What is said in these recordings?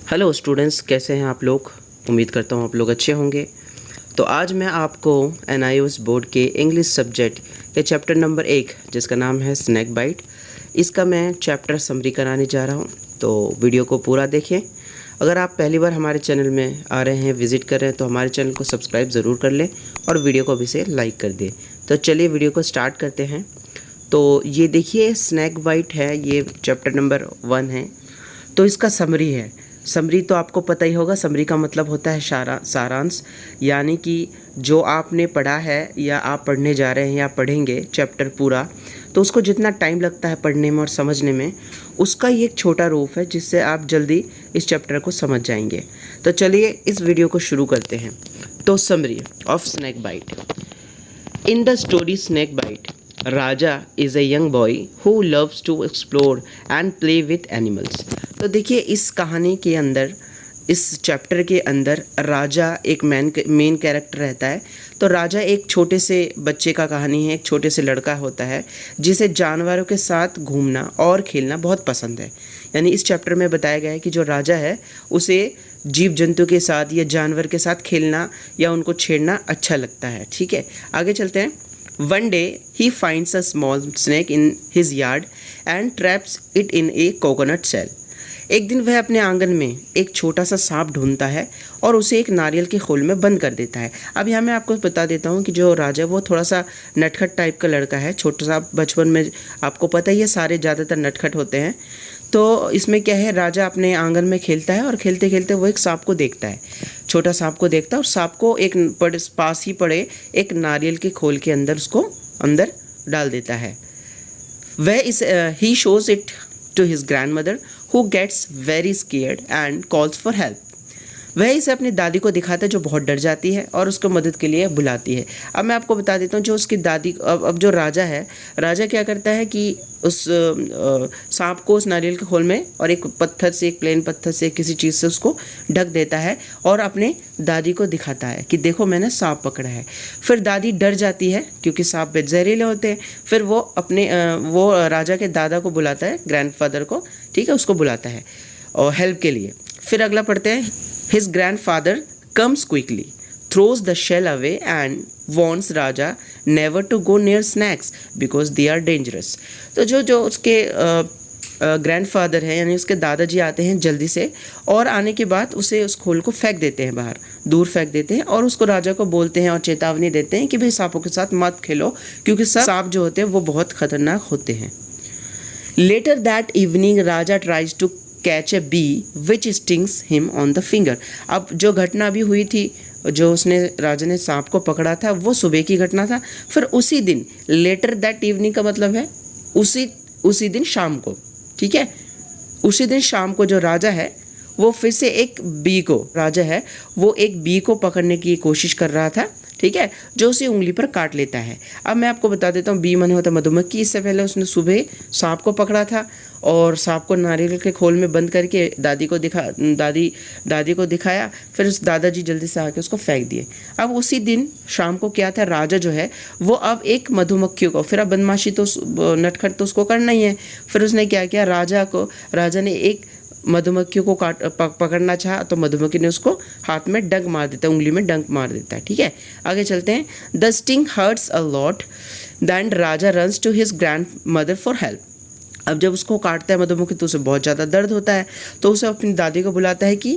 Hello students, कैसे हैं आप लोग। उम्मीद करता हूँ आप लोग अच्छे होंगे। तो आज मैं आपको NIOS बोर्ड के इंग्लिश सब्जेक्ट के चैप्टर नंबर 1 जिसका नाम है स्नैक बाइट, इसका मैं चैप्टर समरी कराने जा रहा हूँ। तो वीडियो को पूरा देखें। अगर आप पहली बार हमारे चैनल में आ रहे हैं, विज़िट कर रहे हैं, तो हमारे चैनल को सब्सक्राइब ज़रूर कर लें और वीडियो को भी से लाइक कर दें। तो चलिए वीडियो को स्टार्ट करते हैं। तो ये देखिए स्नैक बाइट है, ये चैप्टर नंबर 1 है। तो इसका समरी है। समरी तो आपको पता ही होगा, समरी का मतलब होता है सारांश, यानी कि जो आपने पढ़ा है या आप पढ़ने जा रहे हैं या पढ़ेंगे चैप्टर पूरा, तो उसको जितना टाइम लगता है पढ़ने में और समझने में, उसका ये एक छोटा रूप है जिससे आप जल्दी इस चैप्टर को समझ जाएंगे। तो चलिए इस वीडियो को शुरू करते हैं। तो summary of snake bite. In the story snake bite, Raja is a young boy who loves to explore and play with animals. तो देखिए इस कहानी के अंदर, इस चैप्टर के अंदर राजा एक मेन कैरेक्टर रहता है। तो राजा एक छोटे से बच्चे का कहानी है। एक छोटे से लड़का होता है जिसे जानवरों के साथ घूमना और खेलना बहुत पसंद है। यानी इस चैप्टर में बताया गया है कि जो राजा है उसे जीव जंतु के साथ या जानवर के साथ खेलना या उनको छेड़ना अच्छा लगता है। ठीक है, आगे चलते हैं। One day he finds a small snake in his yard and traps it in a coconut shell. एक दिन वह अपने आंगन में एक छोटा सा सांप ढूंढता है और उसे एक नारियल के खोल में बंद कर देता है। अब यहाँ मैं आपको बता देता हूँ कि जो राजा वो थोड़ा सा नटखट टाइप का लड़का है। छोटा सा बचपन में आपको पता ही है, सारे ज़्यादातर नटखट होते हैं। तो इसमें क्या है, राजा अपने आंगन में खेलता है और खेलते खेलते वो एक सांप को देखता है, छोटा सांप को देखता है और सांप को एक पास ही पड़े एक नारियल के खोल के अंदर उसको अंदर डाल देता है। वह इस he shows it to his grandmother who gets very scared and calls for help. वह इसे अपनी दादी को दिखाता है जो बहुत डर जाती है और उसको मदद के लिए बुलाती है। अब मैं आपको बता देता हूँ जो उसकी दादी, अब जो राजा है, राजा क्या करता है कि उस सांप को उस नारियल के खोल में और एक पत्थर से, एक प्लेन पत्थर से, किसी चीज़ से उसको ढक देता है और अपने दादी को दिखाता है कि देखो मैंने सांप पकड़ा है। फिर दादी डर जाती है क्योंकि सांप जहरीले होते हैं। फिर वो अपने वो राजा के दादा को बुलाता है, ग्रैंडफादर को, ठीक है, उसको बुलाता है और हेल्प के लिए। फिर अगला पढ़ते हैं। His grandfather comes quickly, throws the shell away and warns Raja never to go near snakes because they are dangerous. तो जो उसके ग्रैंडफादर है यानी उसके दादाजी आते हैं जल्दी से और आने के बाद उसे उस खोल को फेंक देते हैं, बाहर दूर फेंक देते हैं और उसको राजा को बोलते हैं और चेतावनी देते हैं कि भाई सांपों के साथ मत खेलो क्योंकि सांप जो होते हैं वो बहुत खतरनाक होते हैं। Later that evening Raja tries to catch a bee which stings him on the finger. अब जो घटना अभी हुई थी, जो उसने राजा ने सांप को पकड़ा था, वो सुबह की घटना था। फिर उसी दिन, लेटर दैट इवनिंग का मतलब है उसी दिन शाम को, ठीक है, उसी दिन शाम को जो राजा है वो फिर से एक बी को, राजा है वो एक बी को पकड़ने की कोशिश कर रहा था, ठीक है, जो उसी उंगली पर काट लेता है। अब मैं आपको बता देता हूँ, बी माने होता मधुमक्खी। इससे पहले उसने सुबह सांप को पकड़ा था और सांप को नारियल के खोल में बंद करके दादी को दिखाया। फिर उस दादाजी जल्दी से आके उसको फेंक दिए। अब उसी दिन शाम को क्या था, राजा जो है वो अब एक मधुमक्खी को, फिर अब बदमाशी तो नटखट तो उसको करना ही है। फिर उसने क्या किया, राजा ने एक मधुमक्खियों को पकड़ना चाहा तो मधुमक्खी ने उसको हाथ में डंक मार देता है, उंगली में डंक मार देता है। ठीक है, आगे चलते हैं। The sting hurts a lot, then Raja runs to his grandmother for help. अब जब उसको काटता है मधुमक्खी तो उसे बहुत ज़्यादा दर्द होता है, तो उसे अपनी दादी को बुलाता है कि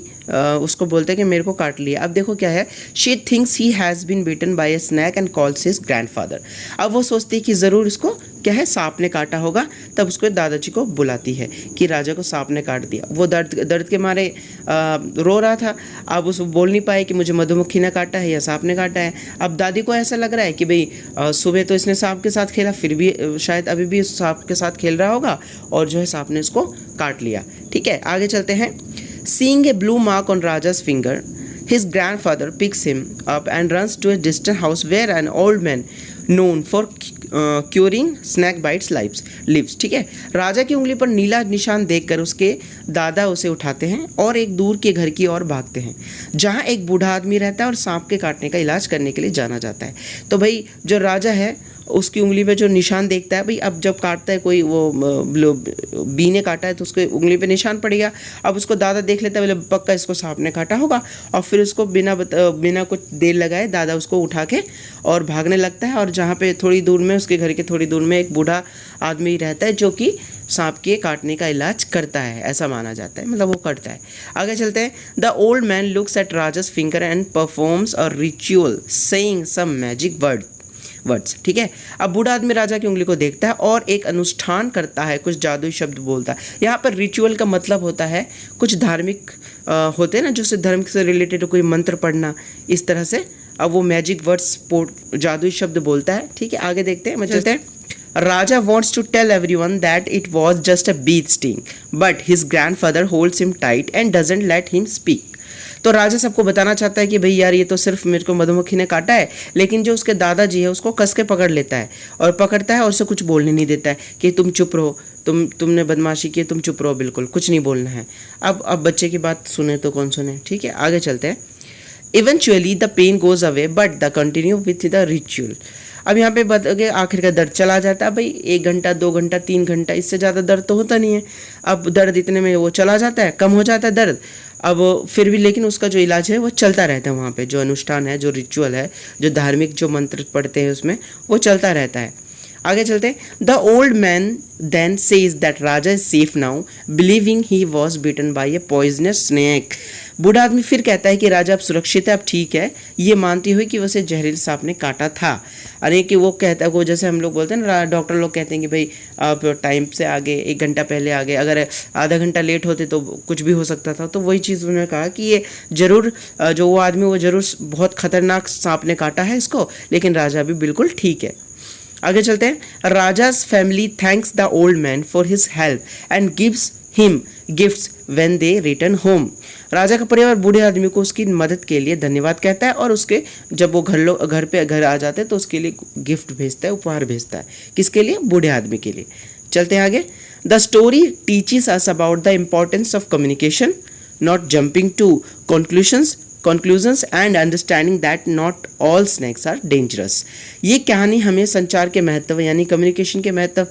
उसको बोलता है कि मेरे को काट लिया। अब देखो क्या है, she thinks he has been bitten by a snake and calls his grandfather. अब वो सोचती है कि ज़रूर इसको क्या है, सांप ने काटा होगा। तब उसको दादाजी को बुलाती है कि राजा को सांप ने काट दिया। वो दर्द के मारे रो रहा था। अब उस बोल नहीं पाए कि मुझे मधुमक्खी ने काटा है या सांप ने काटा है। अब दादी को ऐसा लग रहा है कि भाई सुबह तो इसने सांप के साथ खेला, फिर भी शायद अभी भी सांप के साथ खेल रहा होगा और जो है सांप ने इसको काट लिया। ठीक है, आगे चलते हैं। Seeing a blue mark on Raja's finger, his grandfather picks him up and runs to a distant house where an old man known for curing snake bites lives। ठीक है, राजा की उंगली पर नीला निशान देखकर उसके दादा उसे उठाते हैं और एक दूर के घर की ओर भागते हैं जहां एक बूढ़ा आदमी रहता है और सांप के काटने का इलाज करने के लिए जाना जाता है। तो भाई जो राजा है उसकी उंगली पे जो निशान देखता है भाई, अब जब काटता है कोई, वो बी ने काटा है तो उसके उंगली पे निशान पड़ेगा। अब उसको दादा देख लेता है, बोले पक्का इसको सांप ने काटा होगा, और फिर उसको बिना कुछ देर लगाए दादा उसको उठा के और भागने लगता है। और जहाँ पे थोड़ी दूर में, उसके घर के थोड़ी दूर में एक बूढ़ा आदमी रहता है जो कि सांप के काटने का इलाज करता है, ऐसा माना जाता है, मतलब वो करता है। आगे चलते हैं। The old man looks at Raja's finger and performs a ritual saying some magic words. ठीक है, अब बूढ़ा आदमी राजा की उंगली को देखता है और एक अनुष्ठान करता है, कुछ जादुई शब्द बोलता है। यहाँ पर रिचुअल का मतलब होता है कुछ धार्मिक होते हैं ना, जो से धर्म से रिलेटेड कोई मंत्र पढ़ना, इस तरह से। अब वो मैजिक वर्ड्स, जादुई शब्द बोलता है। ठीक है, आगे देखते हैं, चलते हैं। Raja wants to tell everyone that it was just a bee sting, but his grandfather holds him tight and doesn't let him speak. तो राजा सबको बताना चाहता है कि भाई यार ये तो सिर्फ मेरे को मधुमक्खी ने काटा है, लेकिन जो उसके दादाजी है उसको कस के पकड़ लेता है और पकड़ता है और उसे कुछ बोलने नहीं देता है कि तुम चुप रहो, तुमने बदमाशी की, तुम चुप रहो, बिल्कुल कुछ नहीं बोलना है। अब बच्चे की बात सुने तो कौन सुने। ठीक है, आगे चलते हैं। Eventually the pain goes away but the continue with the ritual. अब यहाँ पे बताओगे आखिर का दर्द चला जाता है भाई, 1 घंटा 2 घंटा 3 घंटा, इससे ज़्यादा दर्द तो होता नहीं है। अब दर्द इतने में वो चला जाता है, कम हो जाता है दर्द। अब फिर भी लेकिन उसका जो इलाज है वो चलता रहता है, वहाँ पे जो अनुष्ठान है, जो रिचुअल है, जो धार्मिक जो मंत्र पढ़ते हैं उसमें वो चलता रहता है। आगे चलते हैं। The old man then says that Raja is safe now believing he was bitten by a poisonous snake. बूढ़ा आदमी फिर कहता है कि राजा अब सुरक्षित है, अब ठीक है, ये मानती हुई कि उसे जहरीले सांप ने काटा था। अरे कि वो कहता है, वो जैसे हम लोग बोलते हैं ना, डॉक्टर लोग कहते हैं कि भाई आप टाइम से आगे, 1 घंटा पहले आगे, अगर आधा घंटा लेट होते तो कुछ भी हो सकता था। तो वही चीज़ उन्होंने कहा कि ये जरूर, जो वो आदमी वो जरूर बहुत खतरनाक सांप ने काटा है इसको, लेकिन राजा भी बिल्कुल ठीक है। आगे चलते हैं। Raja's family thanks the old man for his help and gives him gifts when they return home. Raja का परिवार बूढ़े आदमी को उसकी मदद के लिए धन्यवाद कहता है और उसके जब वो घर आ जाते हैं तो उसके लिए गिफ्ट भेजता है, उपहार भेजता है। किसके लिए? बूढ़े आदमी के लिए। चलते हैं आगे। The story teaches us about the importance of communication, not jumping to conclusions and understanding that not all snakes are dangerous। ये कहानी हमें संचार के महत्व यानी कम्युनिकेशन के महत्व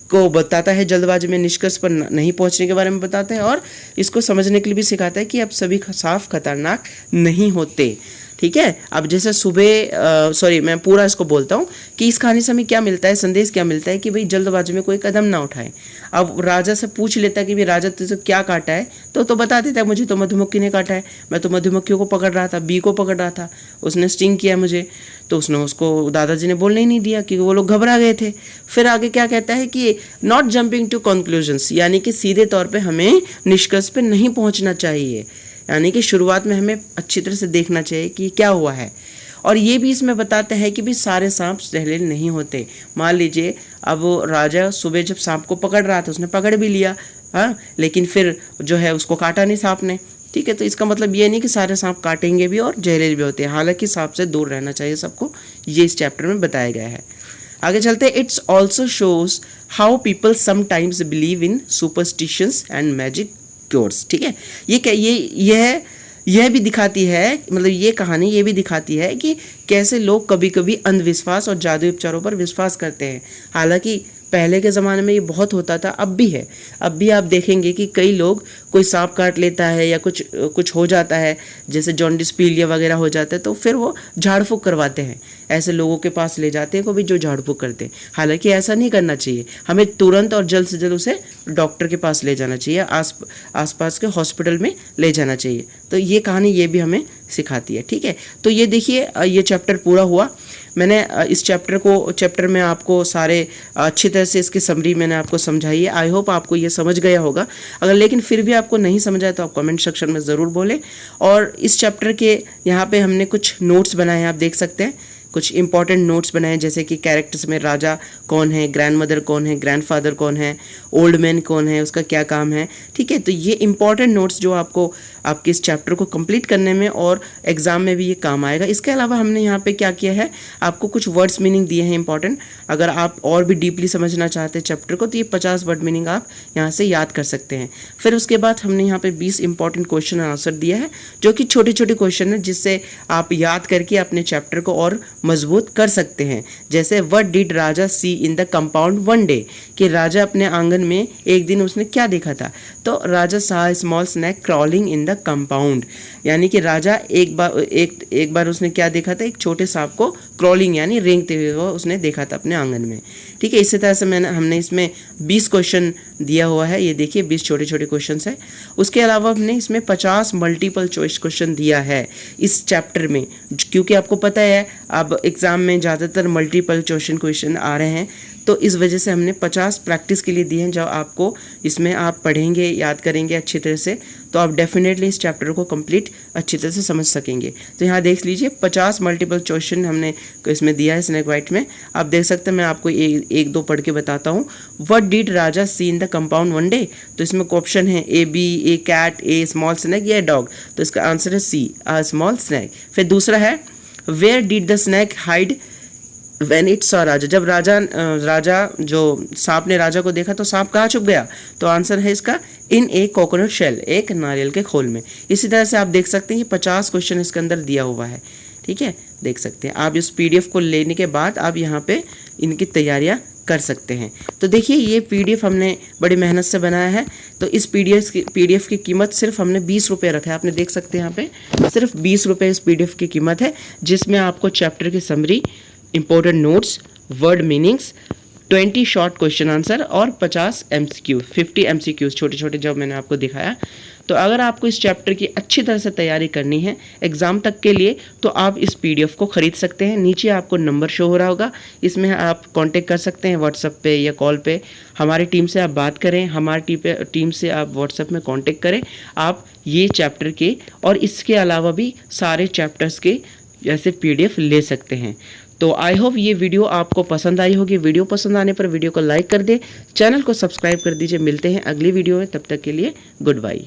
को बताता है, जल्दबाजी में निष्कर्ष पर नहीं पहुंचने के बारे में बताता है, और इसको समझने के लिए भी सिखाता है कि अब सभी सांप खतरनाक नहीं होते। ठीक है, अब जैसे सुबह मैं पूरा इसको बोलता हूँ कि इस कहानी से हमें क्या मिलता है, संदेश क्या मिलता है कि भाई जल्दबाजी में कोई कदम ना उठाए। अब राजा से पूछ लेता है कि भाई राजा तुझे क्या काटा है, तो बता देता है मुझे तो मधुमक्खी ने काटा है, मैं तो मधुमक्खियों को पकड़ रहा था, बी को पकड़ रहा था, उसने स्टिंग किया मुझे। तो उसको दादाजी ने बोलने ही नहीं दिया क्योंकि वो लोग घबरा गए थे। फिर आगे क्या कहता है कि नॉट जंपिंग टू कंक्लूजन्स, यानी कि सीधे तौर पर हमें निष्कर्ष पर नहीं पहुँचना चाहिए, यानी कि शुरुआत में हमें अच्छी तरह से देखना चाहिए कि क्या हुआ है। और ये भी इसमें बताते हैं कि भी सारे सांप जहरीले नहीं होते। मान लीजिए अब राजा सुबह जब सांप को पकड़ रहा था, उसने पकड़ भी लिया, हाँ, लेकिन फिर जो है उसको काटा नहीं सांप ने। ठीक है, तो इसका मतलब ये नहीं कि सारे सांप काटेंगे भी और जहरीले भी होते हैं। हालांकि सांप से दूर रहना चाहिए सबको, ये इस चैप्टर में बताया गया है। आगे चलते हैं। It's also shows how people sometimes believe in superstitions and magic cures. ठीक है, यह भी दिखाती है, मतलब ये कहानी ये भी दिखाती है कि कैसे लोग कभी कभी अंधविश्वास और जादुई उपचारों पर विश्वास करते हैं। हालांकि पहले के ज़माने में ये बहुत होता था, अब भी है। अब भी आप देखेंगे कि कई लोग, कोई सांप काट लेता है या कुछ हो जाता है, जैसे जॉन्डिस पीलिया वगैरह हो जाता है, तो फिर वो झाड़ फूँक करवाते हैं, ऐसे लोगों के पास ले जाते हैं को भी जो झाड़ फूँक करते हैं। हालांकि ऐसा नहीं करना चाहिए, हमें तुरंत और जल्द से जल्द उसे डॉक्टर के पास ले जाना चाहिए, आसपास के हॉस्पिटल में ले जाना चाहिए। तो ये कहानी ये भी हमें सिखाती है। ठीक है, तो ये देखिए, ये चैप्टर पूरा हुआ। मैंने इस चैप्टर में आपको सारे अच्छी तरह से इसकी समरी मैंने आपको समझाई है। आई होप आपको ये समझ गया होगा। अगर लेकिन फिर भी आपको नहीं समझा है तो आप कमेंट सेक्शन में ज़रूर बोलें। और इस चैप्टर के यहाँ पे हमने कुछ नोट्स बनाए हैं, आप देख सकते हैं, कुछ इंपॉर्टेंट नोट्स बनाए, जैसे कि कैरेक्टर्स में राजा कौन है, ग्रैंड मदर कौन है, ग्रैंडफादर कौन है, ओल्ड मैन कौन है, उसका क्या काम है। ठीक है, तो ये इंपॉर्टेंट नोट्स जो आपको आपके इस चैप्टर को कंप्लीट करने में और एग्जाम में भी ये काम आएगा। इसके अलावा हमने यहाँ पे क्या किया है, आपको कुछ वर्ड्स मीनिंग दिए हैं इंपॉर्टेंट। अगर आप और भी डीपली समझना चाहते हैं चैप्टर को तो ये 50 वर्ड मीनिंग आप यहाँ से याद कर सकते हैं। फिर उसके बाद हमने यहाँ पे 20 इंपॉर्टेंट क्वेश्चन आंसर दिया है, जो कि छोटे छोटे क्वेश्चन है, जिससे आप याद करके अपने चैप्टर को और मजबूत कर सकते हैं। जैसे what did Raja see in the compound one day, कि राजा अपने आंगन में एक दिन उसने क्या देखा था, तो Raja saw small snake crawling in the compound, यानी कि राजा एक बार उसने क्या देखा था, एक छोटे सांप को क्रॉलिंग यानी रेंगते हुए वो उसने देखा था अपने आंगन में। ठीक है, इसी तरह से हमने इसमें 20 क्वेश्चन दिया हुआ है, ये देखिए 20 छोटे छोटे क्वेश्चन है। उसके अलावा हमने इसमें 50 मल्टीपल चॉइस क्वेश्चन दिया है इस चैप्टर में, क्योंकि आपको पता है अब एग्ज़ाम में ज़्यादातर मल्टीपल चॉइस क्वेश्चन आ रहे हैं, तो इस वजह से हमने 50 प्रैक्टिस के लिए दिए हैं। जब आपको इसमें आप पढ़ेंगे, याद करेंगे अच्छी तरह से, तो आप डेफिनेटली इस चैप्टर को कंप्लीट अच्छी तरह से समझ सकेंगे। तो यहाँ देख लीजिए 50 मल्टीपल क्वेश्चन हमने इसमें दिया है स्नैक बाइट में। आप देख सकते हैं, मैं आपको एक दो पढ़ के बताता हूँ। What did Raja see in the compound one day, तो इसमें ऑप्शन है a bee, a cat, a small snake या डॉग, तो इसका आंसर है सी, अ स्मॉल स्नैक। फिर दूसरा है where did the snake hide when it saw Raja, जब राजा जो सांप ने राजा को देखा तो सांप कहाँ छुप गया, तो आंसर है इसका इन ए कोकोनट शेल, एक नारियल के खोल में। इसी तरह से आप देख सकते हैं ये 50 क्वेश्चन इसके अंदर दिया हुआ है। ठीक है, देख सकते हैं आप इस पीडीएफ को लेने के बाद आप यहाँ पे इनकी तैयारियाँ कर सकते हैं। तो देखिए ये पीडीएफ हमने बड़ी मेहनत से बनाया है। तो इस पीडीएफ की कीमत सिर्फ हमने 20 रुपये रखा है, आपने देख सकते हैं यहाँ पे सिर्फ 20 रुपये इस पीडीएफ की कीमत है, जिसमें आपको चैप्टर की summary, important notes, word meanings, 20 short question answer और 50 MCQ, 50 MCQs छोटे छोटे जो मैंने आपको दिखाया। तो अगर आपको इस चैप्टर की अच्छी तरह से तैयारी करनी है एग्ज़ाम तक के लिए, तो आप इस पीडीएफ को ख़रीद सकते हैं। नीचे आपको नंबर शो हो रहा होगा, इसमें आप कांटेक्ट कर सकते हैं व्हाट्सएप पे या कॉल पे। हमारी टीम से आप बात करें, हमारी टीम से आप व्हाट्सएप में कांटेक्ट करें। आप ये चैप्टर के और इसके अलावा भी सारे चैप्टर्स के ऐसे पीडीएफ ले सकते हैं। तो आई होप ये वीडियो आपको पसंद आई होगी। वीडियो पसंद आने पर वीडियो को लाइक कर दें, चैनल को सब्सक्राइब कर दीजिए। मिलते हैं अगली वीडियो में, तब तक के लिए गुड बाय।